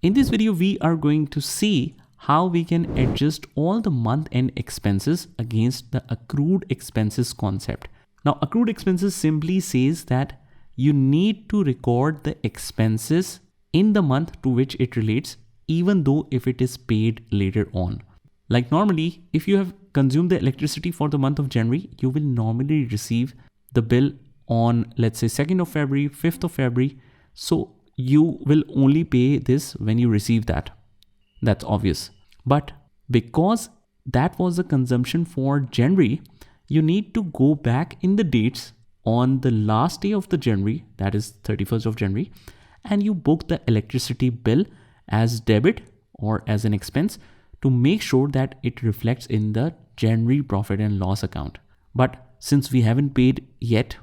In this video, we are going to see how we can adjust all the month-end expenses against the accrued expenses concept. Now, accrued expenses simply says that you need to record the expenses in the month to which it relates, even though if it is paid later on. Like normally, if you have consumed the electricity for the month of January, you will normally receive the bill on, let's say, 2nd of February, 5th of February. So you will only pay this when you receive that. That's obvious. But because that was the consumption for January, you need to go back in the dates on the last day of the January, that is 31st of January, and you book the electricity bill as debit or as an expense to make sure that it reflects in the January profit and loss account. But since we haven't paid yet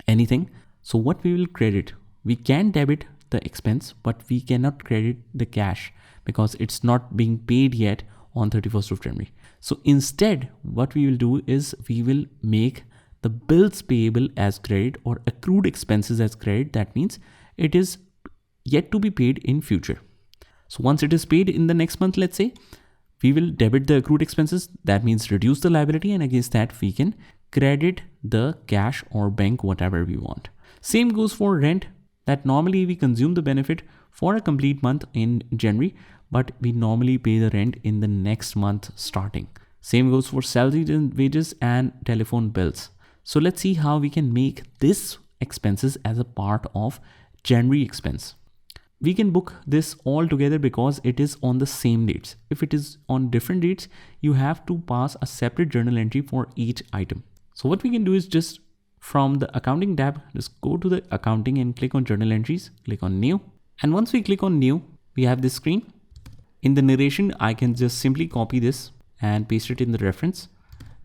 anything, so what we will credit? We can debit the expense, but we cannot credit the cash because it's not being paid yet on 31st of January. So instead, what we will do is we will make the bills payable as credit or accrued expenses as credit. That means it is yet to be paid in future. So once it is paid in the next month, let's say, we will debit the accrued expenses. That means reduce the liability, and against that we can credit the cash or bank, whatever we want. Same goes for rent, that normally we consume the benefit for a complete month in January, but we normally pay the rent in the next month starting. Same goes for salaries and wages and telephone bills. So let's see how we can make this expenses as a part of January expense. We can book this all together because it is on the same dates. If it is on different dates, you have to pass a separate journal entry for each item. So what we can do is just from the accounting tab, just go to the accounting and click on journal entries, click on new. And once we click on new, we have this screen. In the narration, I can just simply copy this and paste it in the reference.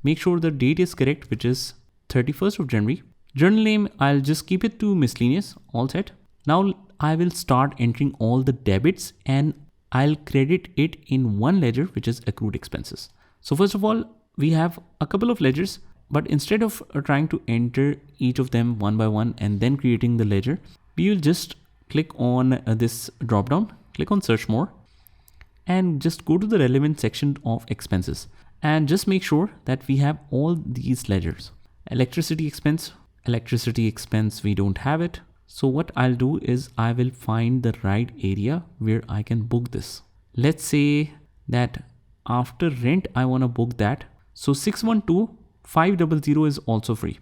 Make sure the date is correct, which is 31st of January. Journal name, I'll just keep it to miscellaneous, all set. Now I will start entering all the debits and I'll credit it in one ledger, which is accrued expenses. So first of all, we have a couple of ledgers, but instead of trying to enter each of them one by one and then creating the ledger, we will just click on this drop down, click on search more, and just go to the relevant section of expenses and just make sure that we have all these ledgers. Electricity expense, we don't have it. So what I'll do is I will find the right area where I can book this. Let's say that after rent, I want to book that. So 612,500 is also free.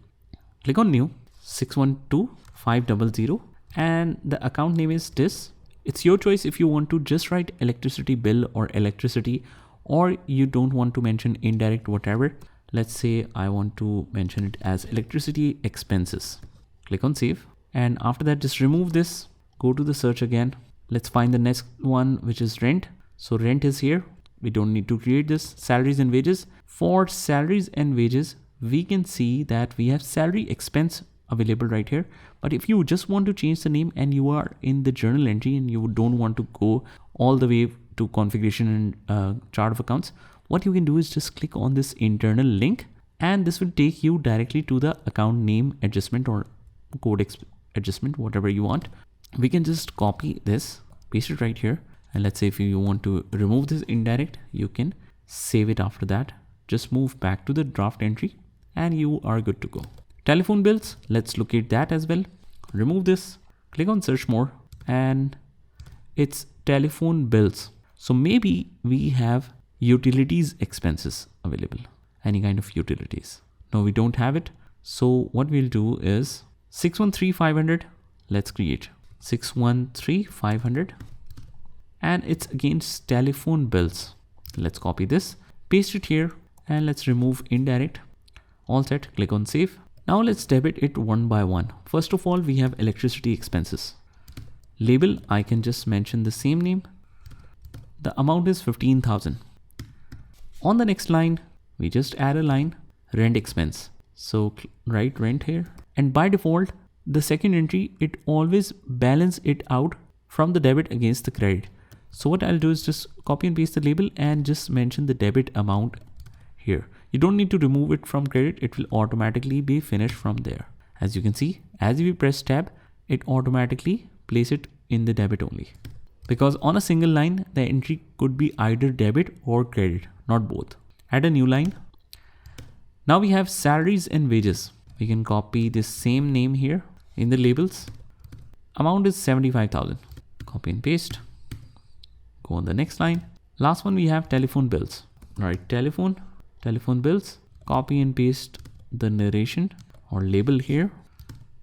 Click on new, 612,500, and the account name is this. It's your choice if you want to just write electricity bill or electricity, or you don't want to mention indirect, whatever. Let's say I want to mention it as electricity expenses. Click on save. And after that, just remove this, go to the search again. Let's find the next one, which is rent. So rent is here. We don't need to create this. Salaries and wages. For salaries and wages, we can see that we have salary expense available right here. But if you just want to change the name and you are in the journal entry and you don't want to go all the way to configuration and chart of accounts, what you can do is just click on this internal link and this will take you directly to the account name adjustment or code adjustment, whatever you want. We can just copy this, paste it right here. And let's say if you want to remove this indirect, you can save it after that. Just move back to the draft entry and you are good to go. Telephone bills, let's locate that as well. Remove this, click on search more, and it's telephone bills. So maybe we have utilities expenses available, any kind of utilities. No, we don't have it. So what we'll do is 613,500, let's create 613,500, and it's against telephone bills. Let's copy this, paste it here, and let's remove indirect. All set, click on save. Now let's debit it one by one. First of all, we have electricity expenses. Label, I can just mention the same name. The amount is 15,000. On the next line, we just add a line, rent expense. So write rent here. And by default, the second entry, it always balance it out from the debit against the credit. So what I'll do is just copy and paste the label and just mention the debit amount here. You don't need to remove it from credit. It will automatically be finished from there. As you can see, as we press tab, it automatically place it in the debit only. because on a single line, the entry could be either debit or credit, not both. Add a new line. Now we have salaries and wages. We can copy this same name here in the labels. Amount is 75,000. Copy and paste. Go on the next line. Last one, we have telephone bills. All right, telephone bills. Copy and paste the narration or label here,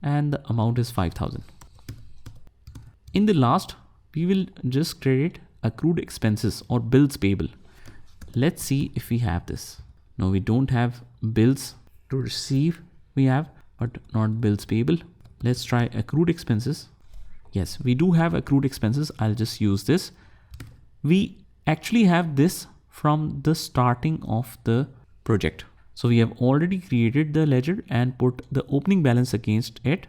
and the amount is 5,000. In the last, we will just credit accrued expenses or bills payable. Let's see if we have this. No, we don't have bills to receive. We have, but not bills payable. Let's try accrued expenses. Yes, we do have accrued expenses. I'll just use this. We actually have this from the starting of the project. So we have already created the ledger and put the opening balance against it.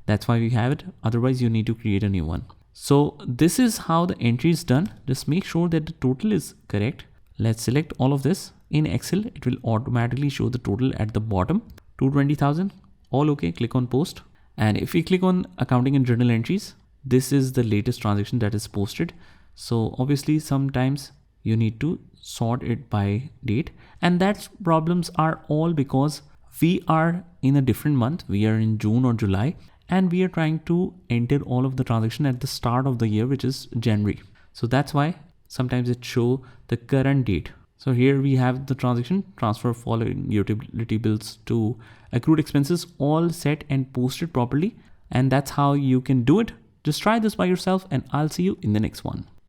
That's why we have it. Otherwise, you need to create a new one. So this is how the entry is done. Just make sure that the total is correct. Let's select all of this. In Excel, it will automatically show the total at the bottom, 220,000. All okay, click on post. And if we click on accounting and journal entries, this is the latest transaction that is posted. So obviously sometimes you need to sort it by date, and that problems are all because we are in a different month. We are in June or July, and we are trying to enter all of the transaction at the start of the year, which is January. So that's why sometimes it show the current date. So here we have the transaction transfer following utility bills to accrued expenses all set and posted properly. And that's how you can do it. Just try this by yourself, and I'll see you in the next one.